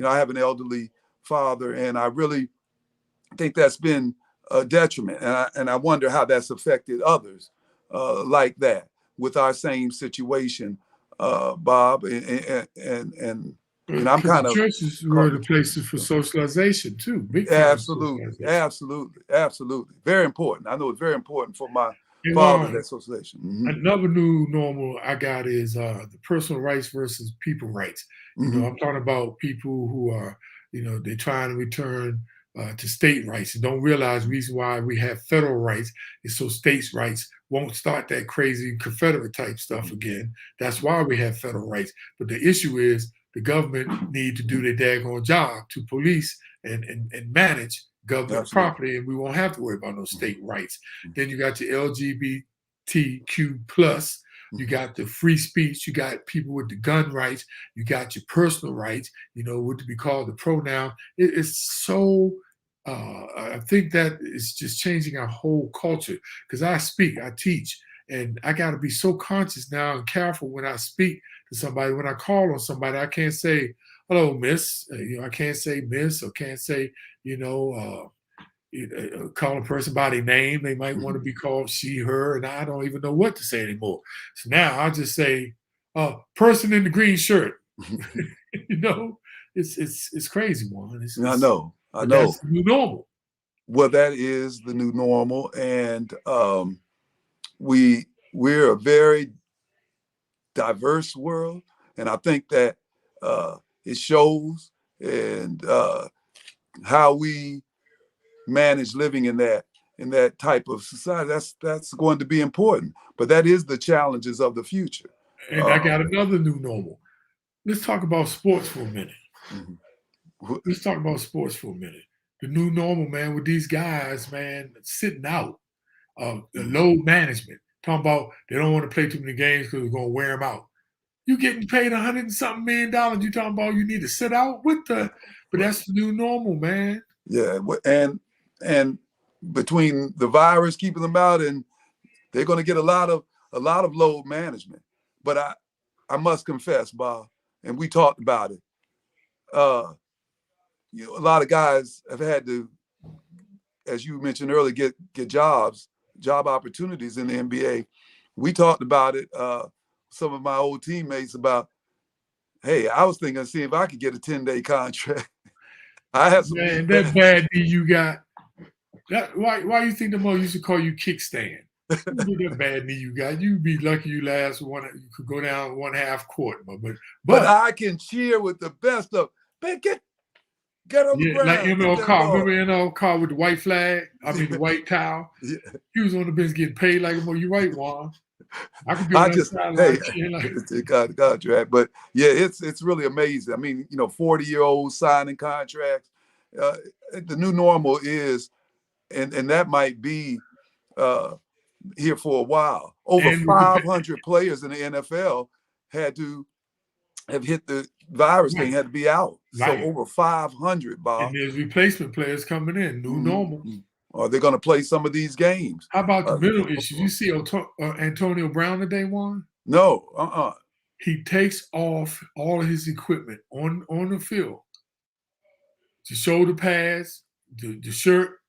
I have an elderly father, and I really think that's been a detriment. And I wonder how that's affected others like that with our same situation, Bob. And I'm kind of churches were the places for socialization too. Absolutely. Very important. I know it's very important for my father, that socialization. Another new normal I got is the personal rights versus people rights. I'm talking about people who are, they're trying to return to state rights and don't realize the reason why we have federal rights is so states' rights won't start that crazy Confederate type stuff again. That's why we have federal rights. But the issue is the government need to do their daggone job to police and manage government property, and we won't have to worry about no state rights. Then you got your LGBTQ plus you got the free speech, you got people with the gun rights, you got your personal rights, what to be called the pronoun. It's so, I think that is just changing our whole culture, because I speak, I teach, and I got to be so conscious now and careful when I speak to somebody. When I call on somebody, I can't say, hello, miss. I can't say miss, or can't say, call a person by their name. They might want to be called she, her, and I don't even know what to say anymore. So now I'll just say, person in the green shirt. It's crazy, Juan. I know. That's the new normal. Well, that is the new normal, and we're a very diverse world, and I think that it shows, and how we manage living in that type of society. That's going to be important. But that is the challenges of the future. And I got another new normal. Let's talk about sports for a minute. Let's talk about sports for a minute. The new normal, man, with these guys, man, sitting out, the load management, talking about they don't want to play too many games because we're going to wear them out. You getting paid $100 and something million. You talking about you need to sit out but that's the new normal, man. Yeah, and between the virus keeping them out, and they're going to get a lot of load management. But I must confess, Bob, and we talked about it. A lot of guys have had to, as you mentioned earlier, get job opportunities in the NBA. We talked about it. Some of my old teammates about, hey, I was thinking of seeing if I could get a 10-day contract. I have some. Man, that bad knee you got. Why you think the Mo used to call you kickstand? That bad knee you got. You'd be lucky you last one. You could go down 1/2 court, but I can cheer with the best of. Man, get on the ground. Like ML Carr. Remember ML Carr with the white flag? I mean the white towel. Yeah. He was on the bench getting paid like a Mo. You're right, Juan. I could be on that contract, but yeah, it's really amazing. I mean, 40-year-olds signing contracts. The new normal is, and that might be here for a while. Over 500 players in the NFL had to have hit the virus thing, had to be out. So over 500, Bob. And there's replacement players coming in, new normal. Are they going to play some of these games? How about the middle issues? You see Antonio Brown today, Juan? No, He takes off all of his equipment on the field. The shoulder pads, the shirt,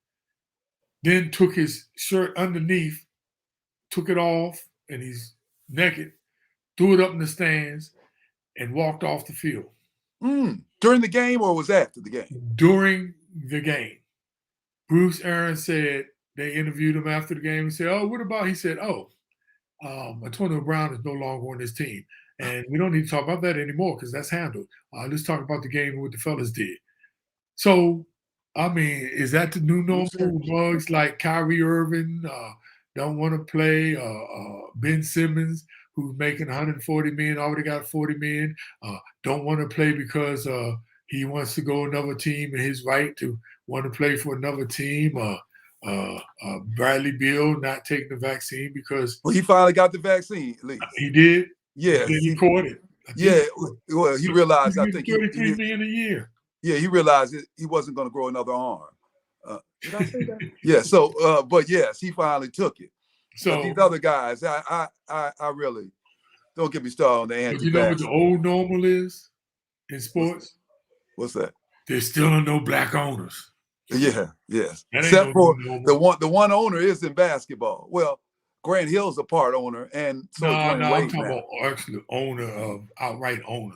then took his shirt underneath, took it off, and he's naked, threw it up in the stands, and walked off the field. During the game, or was after the game? During the game. Bruce Arians said, they interviewed him after the game and said, oh, what about? He said, Antonio Brown is no longer on this team. And we don't need to talk about that anymore because that's handled. Let's talk about the game and what the fellas did. So, I mean, is that the new normal? Bugs like Kyrie Irving don't want to play. Ben Simmons, who's making $140 million, already got $40 million, don't want to play because he wants to go another team and his right to want to play for another team. Bradley Beal not taking the vaccine because he finally got the vaccine. At least. He did. Yeah, he caught it. Yeah, well, he realized. I think $33 million a year. Yeah, he realized he wasn't going to grow another arm. Did I say that? Yeah. So, but yes, he finally took it. So but these other guys, I really don't get me started on the anti-vax. You know what the old normal is in sports? What's that? There's still no black owners. Yeah, yes. Except for the one owner is in basketball. Well, Grant Hill's a part owner, and so I'm talking about actually owner of outright owner.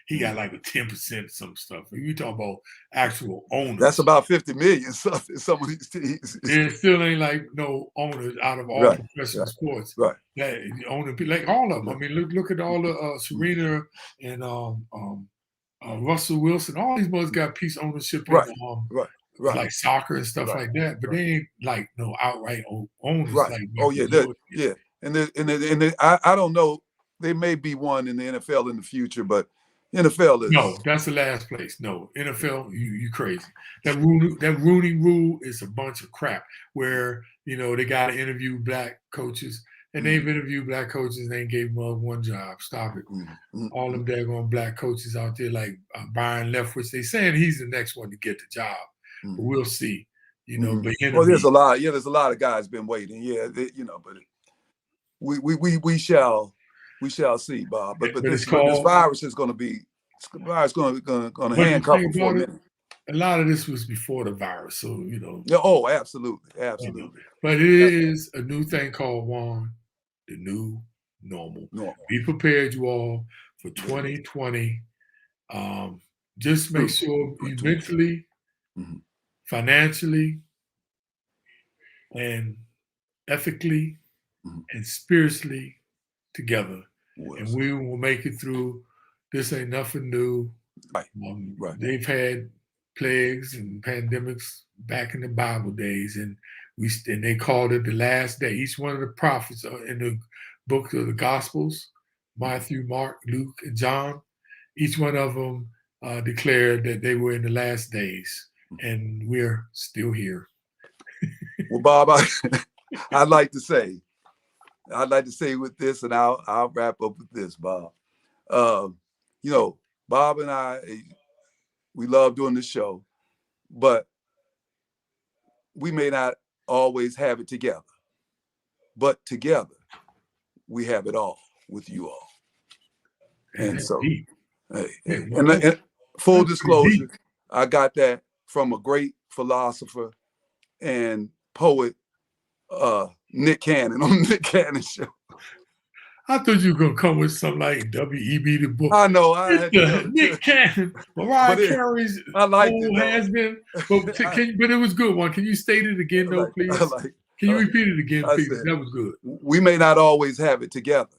He got like a 10% of some stuff. You talking about actual owners? That's about 50 million. Some of these teams. There still ain't like no owners out of all professional sports. Right. That owner, like all of them. I mean, look at all the Serena and Russell Wilson. All these mothers got piece ownership in like soccer and stuff like that, but they ain't like no outright owners. Right. Like and I don't know. There may be one in the NFL in the future, but NFL is no. That's the last place. No, NFL, you crazy. That Rooney Rule is a bunch of crap. Where they got to interview black coaches, And they've interviewed black coaches and they gave them one job. Stop it. All them daggone black coaches out there like Byron Leftwich, they saying he's the next one to get the job. But we'll see. You know, but there's a lot. Yeah, there's a lot of guys been waiting. Yeah, you know, but we shall see, Bob. But this virus is going to be going to handcuff him for a minute. A lot of this was before the virus, so you know. Oh, absolutely. You know, but it is a new thing called Juan, the new normal. Be prepared, you all, for 2020. Just make sure you mentally, financially, and ethically and spiritually together, and we will make it through. This ain't nothing new. They've had plagues and pandemics back in the Bible days, and they called it the last day. Each one of the prophets in the book of the Gospels, Matthew, Mark, Luke, and John, each one of them declared that they were in the last days, and we're still here. Well, Bob, I'd like to say with this, and I'll wrap up with this, Bob. You know, Bob and I, we love doing this show, but we may not always have it together. But together, we have it all with you all. And so, and full disclosure, I got that from a great philosopher and poet, Nick Cannon, on the Nick Cannon Show. I thought you were going to come with something like W.E.B. Du Bois. I know. Nick Cannon, Mariah Carey's old has-been. But it was a good one. Can you state it again, though, please? Can you repeat it again, please? That was good. We may not always have it together,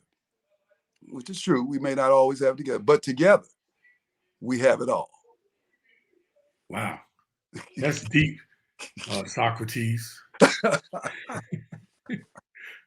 which is true. We may not always have it together, but together, we have it all. Wow. That's deep, Socrates.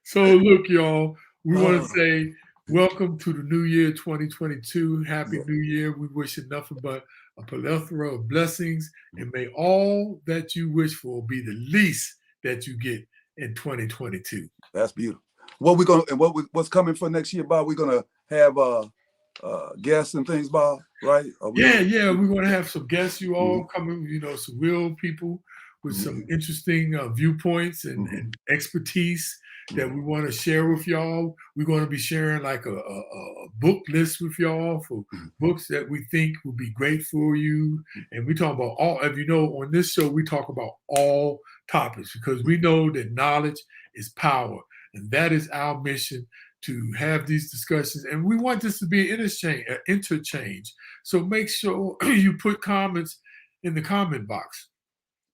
So, look, y'all. We want to say welcome to the new year 2022. Happy New Year. We wish you nothing but a plethora of blessings, and may all that you wish for be the least that you get in 2022. That's beautiful. What's coming for next year, Bob? We're gonna have guests and things, Bob, right? Yeah. We're gonna have some guests, you all coming, you know, some real people with some interesting viewpoints and expertise that we want to share with y'all. We're going to be sharing like a book list with y'all for books that we think will be great for you. And we talk about all, as you know, on this show, we talk about all topics because we know that knowledge is power. And that is our mission, to have these discussions. And we want this to be an interchange. So make sure you put comments in the comment box.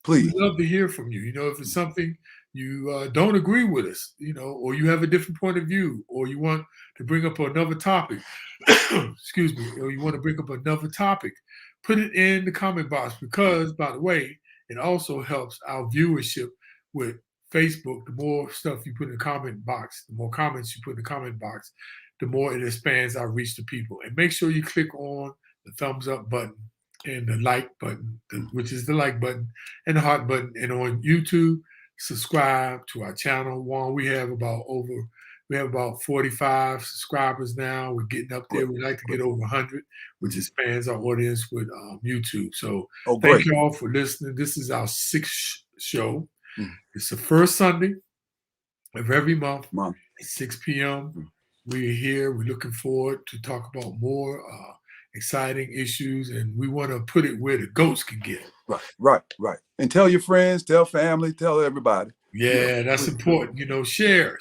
Please. We'd love to hear from you. You know, if it's something you don't agree with us, you know, or you have a different point of view, or you want to bring up another topic, excuse me, or you want to bring up another topic, put it in the comment box because, by the way, it also helps our viewership with Facebook. The more stuff you put in the comment box, the more comments you put in the comment box, the more it expands our reach to people. And make sure you click on the thumbs up button and the like button, which is the like button, and the heart button. And on YouTube, subscribe to our channel. We have about 45 subscribers now. We're getting up there. We'd like to get over 100, which expands our audience with YouTube. So thank you all for listening. This is our 6th show. It's the first Sunday of every month at 6 p.m. We're here. We're looking forward to talk about more exciting issues, and we want to put it where the goats can get it. Right. And tell your friends, tell family, tell everybody. Yeah, that's important. You know, share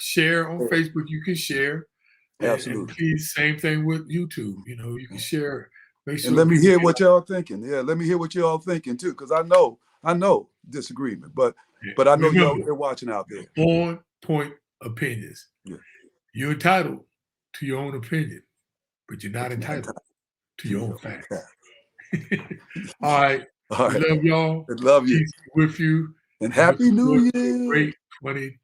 on Facebook. You can share. Absolutely. And please, same thing with YouTube. You know, you can share. Make sure. And let me hear what y'all thinking. Yeah, let me hear what y'all thinking too, because I know disagreement, but I know y'all are watching out there. On point opinions. Yeah. You're entitled to your own opinion, but you're not entitled to your own facts. All right. I love y'all. I love you. Peace with you. And Happy New Year. Great 2020.